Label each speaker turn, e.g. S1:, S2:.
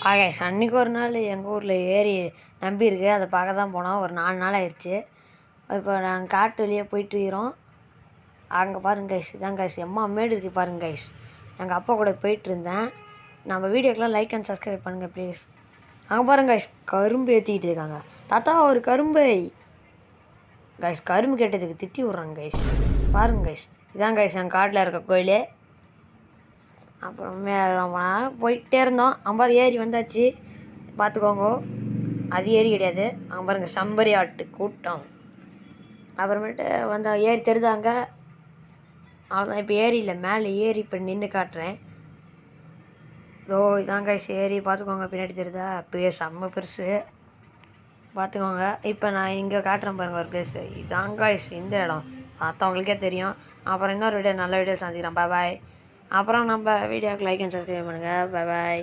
S1: Guys அன்றைக்கி ஒரு நாள் எங்கள் ஊரில் ஏரி நம்பியிருக்கு. அதை பார்க்க தான் போனோம். ஒரு 4 நாள் ஆயிடுச்சு. இப்போ நாங்கள் காட்டு வழியாக போயிட்டுருக்கிறோம். அங்கே பாருங்க கைஸ், இதான் கைஸ் எம்மா மேடு இருக்குது பாருங்க கைஸ். எங்கள் அப்பா கூட போயிட்டுருந்தேன். நம்ம வீடியோக்கெலாம் லைக் அண்ட் சப்ஸ்கிரைப் பண்ணுங்கள் ப்ளீஸ். அங்கே பாருங்க கைஸ், கரும்பு ஏற்றிக்கிட்டு இருக்காங்க. தாத்தா ஒரு கரும்பை கைஸ், கரும்பு கேட்டதுக்கு திட்டி விட்றாங்க கைஸ். பாருங்க கைஸ், இதான் கைஸ் எங்கள் காட்டில் இருக்க கோயில். அப்புறமே ரொம்ப நேரம் போயிட்டே இருந்தோம். அம்பார் ஏரி வந்தாச்சு, பார்த்துக்கோங்க. அது ஏரி கிடையாது, அங்கே பாருங்க சம்பரி ஆட்டு கூட்டம். அப்புறமேட்டு வந்தால் ஏரி தெரிதாங்க. அவ்வளோதான். இப்போ ஏரி இல்லை, மேலே ஏரி இப்போ நின்று காட்டுறேன். இதோ இதான் கைஸ் ஏரி, பார்த்துக்கோங்க. பின்னாடி தெரியுதா, இப்போ செம்ம பெருசு, பார்த்துக்கோங்க. இப்போ நான் இங்கே காட்டுறேன் பாருங்கள் ஒரு ப்ளேஸு. இதான் கைஸ் இந்த இடம், மற்றவங்களுக்கே தெரியும். அப்புறம் இன்னொரு வீடியோ நல்ல வீடியோ சந்திக்கிறேன். பாய். அப்புறம் நம்ம வீடியோக்கு லைக் அண்ட் சப்ஸ்கிரைப் பண்ணுங்கள். பாய்.